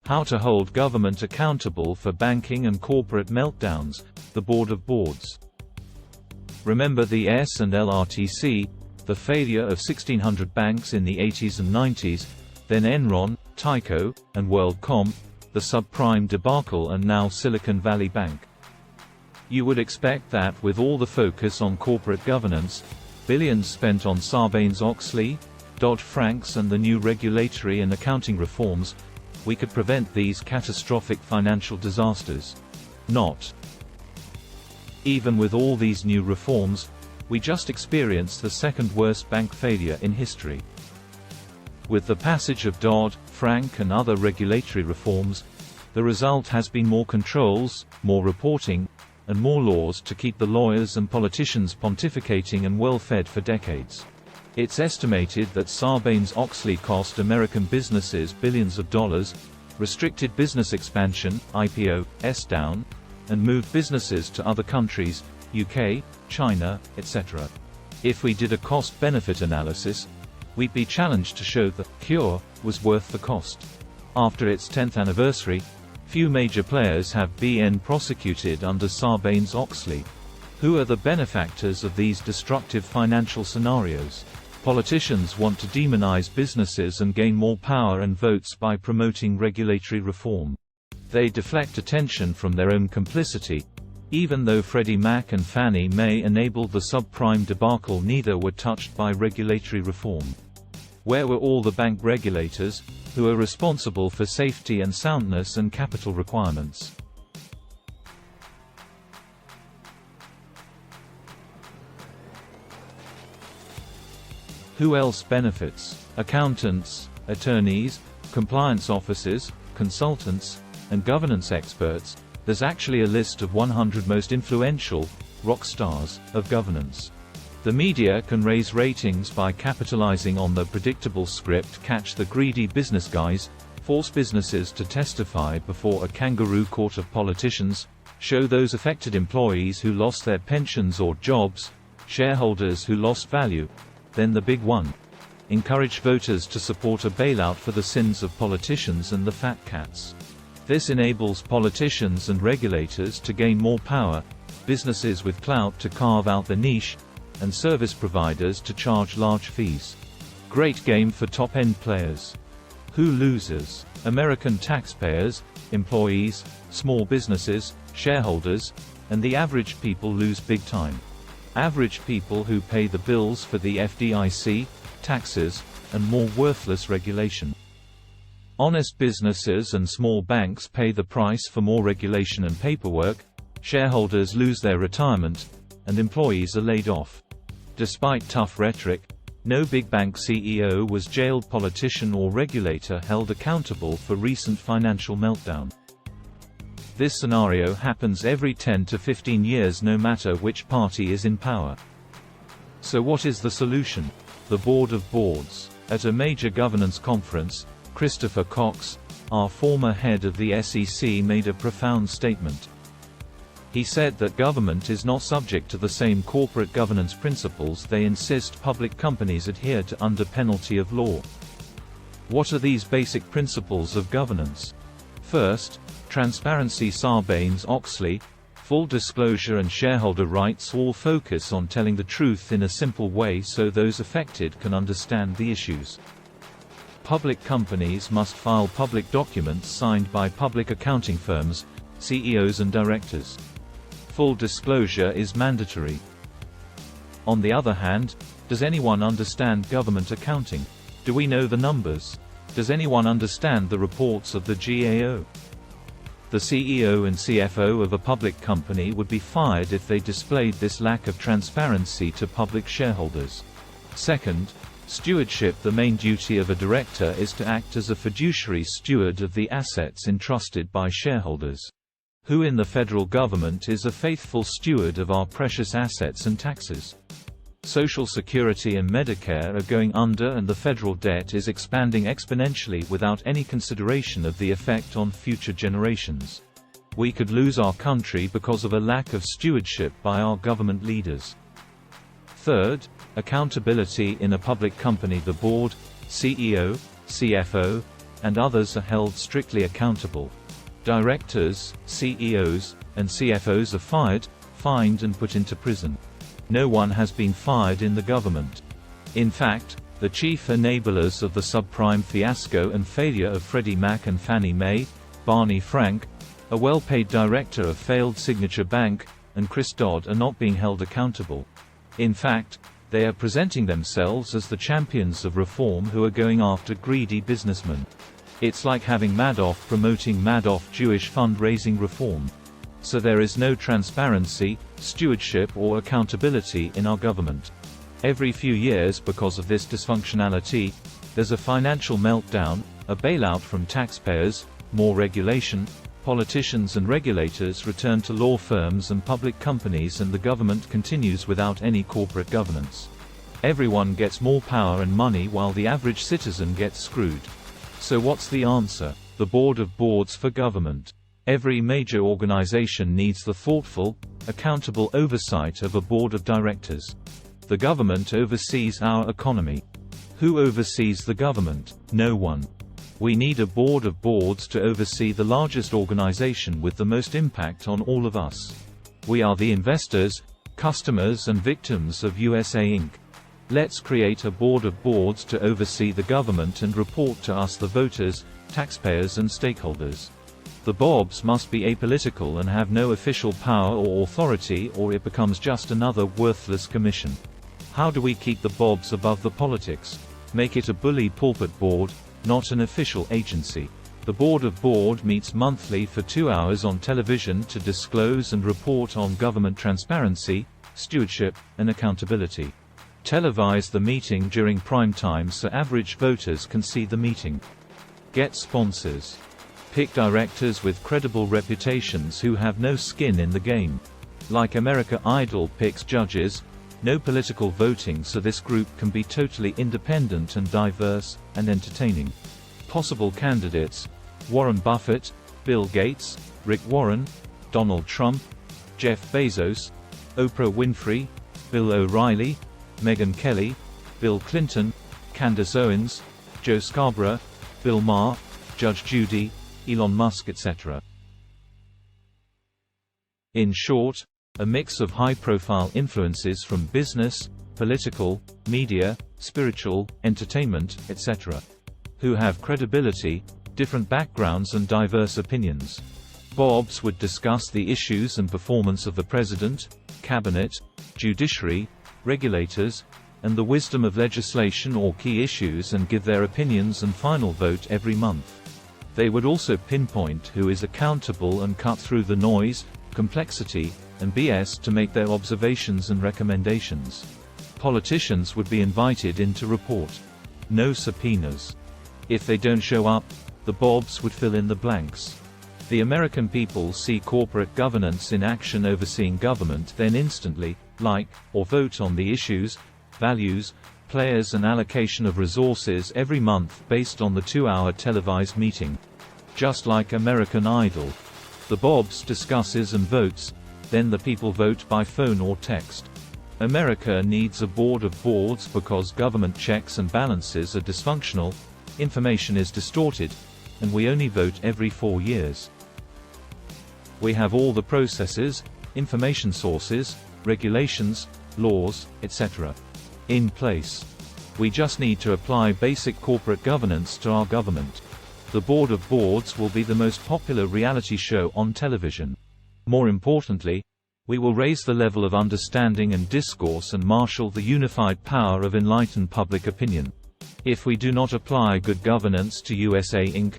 How to hold government accountable for banking and corporate meltdowns, the Board of Boards. Remember the S&L RTC, the failure of 1,600 banks in the 80s and 90s, then Enron, Tyco, and WorldCom, the subprime debacle, and now Silicon Valley Bank. You would expect that with all the focus on corporate governance, billions spent on Sarbanes-Oxley, Dodd-Frank's and the new regulatory and accounting reforms, we could prevent these catastrophic financial disasters. Not. Even with all these new reforms, we just experienced the second worst bank failure in history. With the passage of Dodd-Frank and other regulatory reforms, the result has been more controls, more reporting, and more laws to keep the lawyers and politicians pontificating and well-fed for decades. It's estimated that Sarbanes-Oxley cost American businesses billions of dollars, restricted business expansion, IPOs down, and moved businesses to other countries, UK, China, etc. If we did a cost-benefit analysis, we'd be challenged to show the cure was worth the cost. After its 10th anniversary, few major players have been prosecuted under Sarbanes-Oxley. Who are the benefactors of these destructive financial scenarios? Politicians want to demonize businesses and gain more power and votes by promoting regulatory reform. They deflect attention from their own complicity. Even though Freddie Mac and Fannie Mae enabled the subprime debacle, neither were touched by regulatory reform. Where were all the bank regulators, who are responsible for safety and soundness and capital requirements? Who else benefits? Accountants, attorneys, compliance officers, consultants, and governance experts. There's actually a list of 100 most influential rock stars of governance. The media can raise ratings by capitalizing on the predictable script, catch the greedy business guys, force businesses to testify before a kangaroo court of politicians, show those affected employees who lost their pensions or jobs, shareholders who lost value. Then the big one. Encourage voters to support a bailout for the sins of politicians and the fat cats. This enables politicians and regulators to gain more power, businesses with clout to carve out their niche, and service providers to charge large fees. Great game for top-end players. Who loses? American taxpayers, employees, small businesses, shareholders, and the average people lose big time. Average people who pay the bills for the FDIC, taxes, and more worthless regulation. Honest businesses and small banks pay the price for more regulation and paperwork, shareholders lose their retirement, and employees are laid off. Despite tough rhetoric, no big bank CEO was jailed, politician or regulator held accountable for recent financial meltdown. This scenario happens every 10 to 15 years no matter which party is in power. So what is the solution? The Board of Boards. At a major governance conference, Christopher Cox, our former head of the SEC, made a profound statement. He said that government is not subject to the same corporate governance principles they insist public companies adhere to under penalty of law. What are these basic principles of governance? First, transparency. Sarbanes-Oxley, full disclosure and shareholder rights all focus on telling the truth in a simple way so those affected can understand the issues. Public companies must file public documents signed by public accounting firms, CEOs and directors. Full disclosure is mandatory. On the other hand, does anyone understand government accounting? Do we know the numbers? Does anyone understand the reports of the GAO? The CEO and CFO of a public company would be fired if they displayed this lack of transparency to public shareholders. Second, stewardship. The main duty of a director is to act as a fiduciary steward of the assets entrusted by shareholders. Who in the federal government is a faithful steward of our precious assets and taxes? Social Security and Medicare are going under and the federal debt is expanding exponentially without any consideration of the effect on future generations. We could lose our country because of a lack of stewardship by our government leaders. Third, accountability in a public company. The board, CEO, CFO, and others are held strictly accountable. Directors, CEOs, and CFOs are fired, fined and put into prison. No one has been fired in the government. In fact, the chief enablers of the subprime fiasco and failure of Freddie Mac and Fannie Mae, Barney Frank, a well-paid director of failed Signature Bank, and Chris Dodd are not being held accountable. In fact, they are presenting themselves as the champions of reform who are going after greedy businessmen. It's like having Madoff promoting Madoff Jewish fundraising reform. So there is no transparency, stewardship or accountability in our government. Every few years, because of this dysfunctionality, there's a financial meltdown, a bailout from taxpayers, more regulation, politicians and regulators return to law firms and public companies, and the government continues without any corporate governance. Everyone gets more power and money while the average citizen gets screwed. So what's the answer? The Board of Boards for Government. Every major organization needs the thoughtful, accountable oversight of a board of directors. The government oversees our economy. Who oversees the government? No one. We need a board of boards to oversee the largest organization with the most impact on all of us. We are the investors, customers and victims of USA Inc. Let's create a board of boards to oversee the government and report to us, the voters, taxpayers and stakeholders. The BOBs must be apolitical and have no official power or authority, or it becomes just another worthless commission. How do we keep the BOBs above the politics? Make it a bully pulpit board, not an official agency. The Board of Board meets monthly for 2 hours on television to disclose and report on government transparency, stewardship, and accountability. Televise the meeting during prime time so average voters can see the meeting. Get sponsors. Pick directors with credible reputations who have no skin in the game. Like American Idol picks judges, no political voting, so this group can be totally independent and diverse, and entertaining. Possible candidates: Warren Buffett, Bill Gates, Rick Warren, Donald Trump, Jeff Bezos, Oprah Winfrey, Bill O'Reilly, Megyn Kelly, Bill Clinton, Candace Owens, Joe Scarborough, Bill Maher, Judge Judy, Elon Musk, etc. In short, a mix of high-profile influences from business, political, media, spiritual, entertainment, etc. who have credibility, different backgrounds and diverse opinions. BOBs would discuss the issues and performance of the president, cabinet, judiciary, regulators, and the wisdom of legislation or key issues, and give their opinions and final vote every month. They would also pinpoint who is accountable and cut through the noise, complexity, and BS to make their observations and recommendations. Politicians would be invited in to report. No subpoenas. If they don't show up, the BOBs would fill in the blanks. The American people see corporate governance in action overseeing government, then instantly like or vote on the issues, values, players and allocation of resources every month based on the 2-hour televised meeting. Just like American Idol. The BOBs discusses and votes, then the people vote by phone or text. America needs a board of boards because government checks and balances are dysfunctional, information is distorted, and we only vote every 4 years. We have all the processes, information sources, regulations, laws, etc. in place. We just need to apply basic corporate governance to our government. The Board of Boards will be the most popular reality show on television. More importantly, we will raise the level of understanding and discourse and marshal the unified power of enlightened public opinion. If we do not apply good governance to USA Inc.,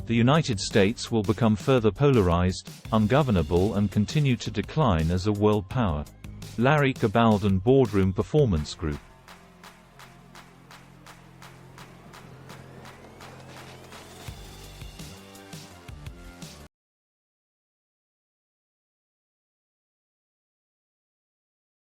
the United States will become further polarized, ungovernable and continue to decline as a world power. Larry Cabaldan Boardroom Performance Group.